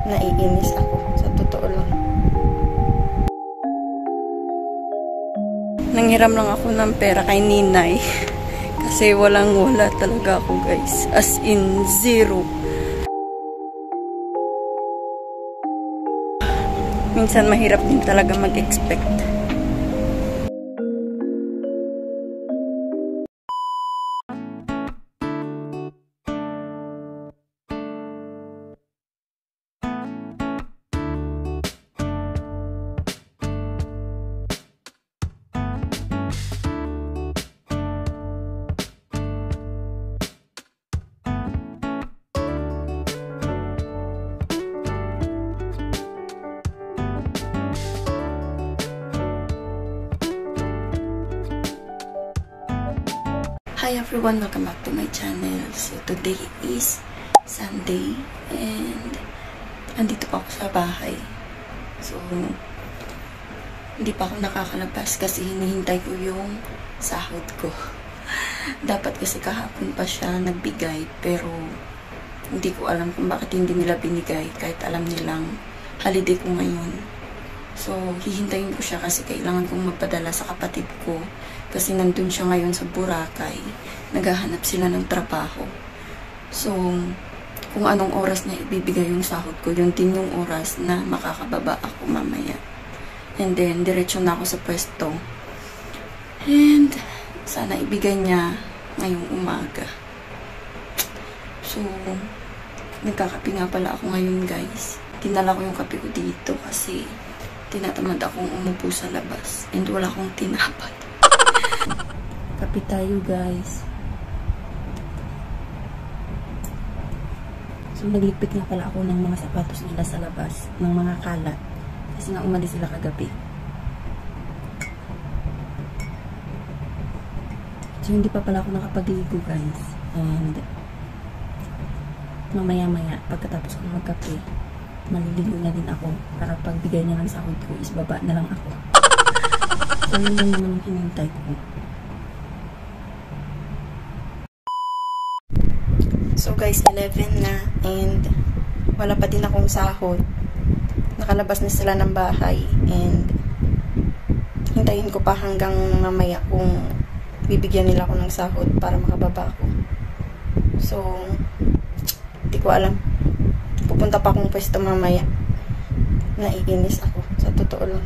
Naiinis ako, sa totoo lang. Nanghiram lang ako ng pera kay Ninay. Kasi wala talaga ako, guys. As in, zero. Minsan mahirap din talaga mag-expect. Hi everyone, welcome back to my channel. So today is Sunday and andito pa ako sa bahay. So hindi pa ako nakakalabas kasi hinihintay ko yung sahod ko. Dapat kasi kahapon pa siya nagbigay pero hindi ko alam kung bakit hindi nila binigay kahit alam nilang holiday ko ngayon. So hihintayin ko siya kasi kailangan kong magpadala sa kapatid ko. Kasi nandun siya ngayon sa Boracay. Naghahanap sila ng trabaho. So, kung anong oras na ibibigay yung sahod ko, yun din yung oras na makakababa ako mamaya. And then, diretso na ako sa pwesto. And, sana ibigay niya ngayong umaga. So, nagkakape nga pala ako ngayon, guys. Tinala ko yung kape ko dito kasi tinatamad akong umupo sa labas. And wala akong tinapay. Kape tayo, guys. So, nagligpit nga pala ako ng mga sapatos nila sa labas, ng mga kalat. Kasi nga umalis sila kagabi. So, hindi pa pala ako nakapagligo, guys. And, mamaya-maya, pagkatapos ko magkape, maliligo na din ako para pagbigay niya ng sahod ko, is baba na lang ako. So, yun lang naman yung hinintay ko. So guys, 11 na and wala pa din akong sahod. Nakalabas na sila ng bahay and hintayin ko pa hanggang mamaya kung bibigyan nila ako ng sahod para makababa ako. So, hindi ko alam. Pupunta pa akong pwesto mamaya. Naiinis ako, sa totoo lang.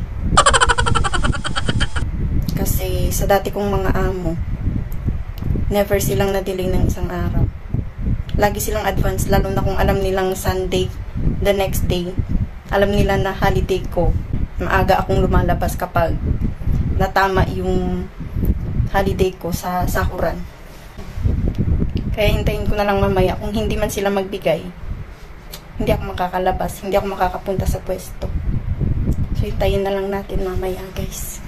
Kasi sa dati kong mga amo, never silang na-delay ng isang araw. Lagi silang advance, lalo na kung alam nilang Sunday, the next day, alam nila na holiday ko. Maaga akong lumalabas kapag natama yung holiday ko sa sahuran. Kaya hintayin ko na lang mamaya. Kung hindi man sila magbigay, hindi ako makakalabas, hindi ako makakapunta sa pwesto. So hintayin na lang natin mamaya, guys.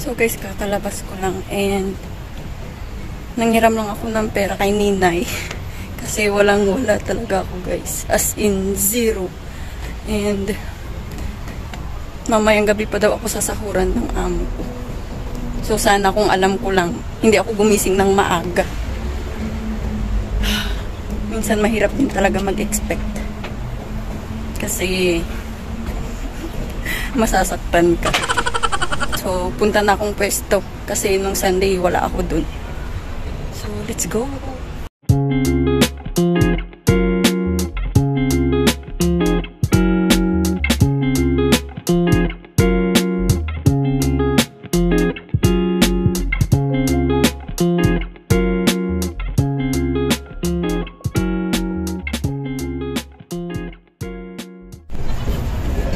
So guys, kakalabas ko lang and nanghiram lang ako ng pera kay Ninay. Kasi wala talaga ako, guys. As in, zero. And mamayang gabi pa daw ako sasahuran ng amo ko. So sana kung alam ko lang, hindi ako gumising ng maaga. Minsan mahirap din talaga mag-expect. Kasi masasaktan ka. So, punta na akong pwesto. Kasi nung Sunday, wala ako dun. So, let's go!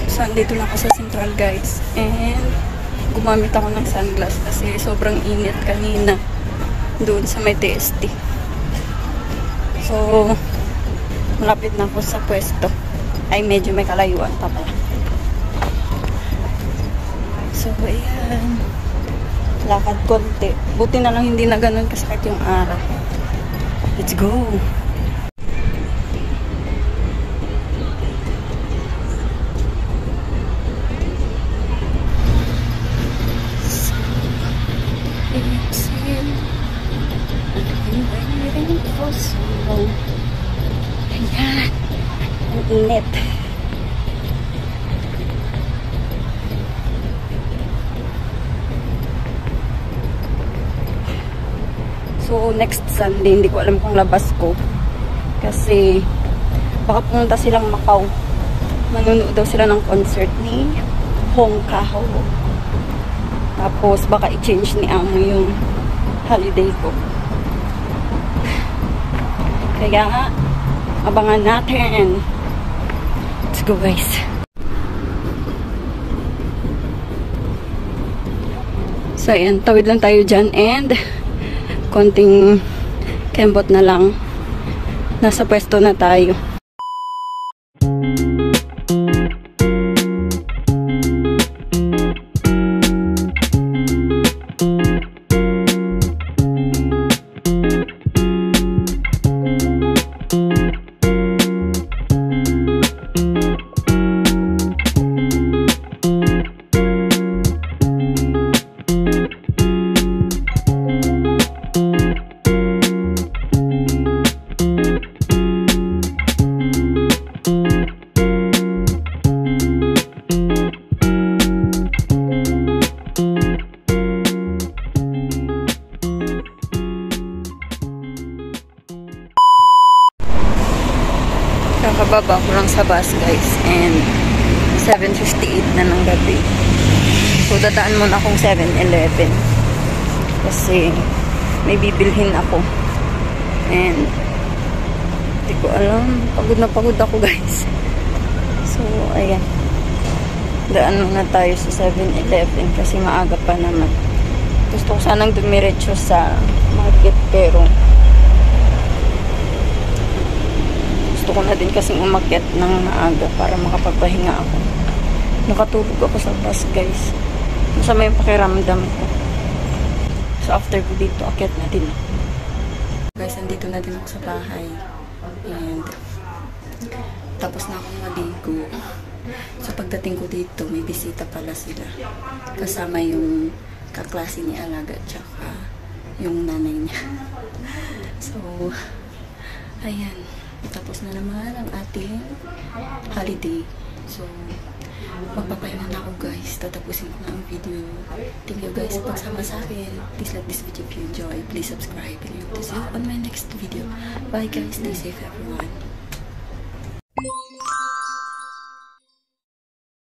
So, andito na ako sa Central, guys. And gumamit ako ng sunglass kasi sobrang init kanina doon sa may TST. So, malapit na ako sa pwesto. Ay, medyo may kalayuan pa pala. So, ayan. Lakad konti. Buti na lang hindi na ganun kasakit yung araw. Let's go! init. So, next Sunday, hindi ko alam kung labas ko. Kasi, baka pumunta silang Macau. Manunood daw sila ng concert ni Hong Kao. Tapos, baka i-change ni Amo yung holiday ko. Kaya, abangan natin. Let's go, guys. So, ayan. Tawid lang tayo dyan. And, konting kembot na lang. Nasa pwesto na tayo. Kakababa ko lang sa bus, guys, and 7:58 na ng gabi. So, dadaan muna akong 7-Eleven kasi may bibilhin ako and hindi ko alam, pagod na pagod ako, guys. So, ayan, daan muna tayo sa 7-Eleven kasi maaga pa naman. Gusto ko sanang dumiretso sa market pero gusto ko na din kasing umakyat ng maaga para makapagpahinga ako. Nakatulog ako sa bus, guys. Masama yung pakiramdam ko. So, after ko dito, akyat na din ako. Guys, andito na din ako sa bahay. And, tapos na akong maligo. So, pagdating ko dito, may bisita pala sila. Kasama yung kaklase ni Alaga tsaka yung nanay niya. So, ayan. Tapos na naman ang ating holiday. So, magpapahinga na ako, guys. Tatapusin ko na ang video. Thank you, guys, sa pagsama sa akin. Please like this video if you enjoy. Please subscribe and I hope to see you on my next video. Bye, guys. Stay safe, everyone.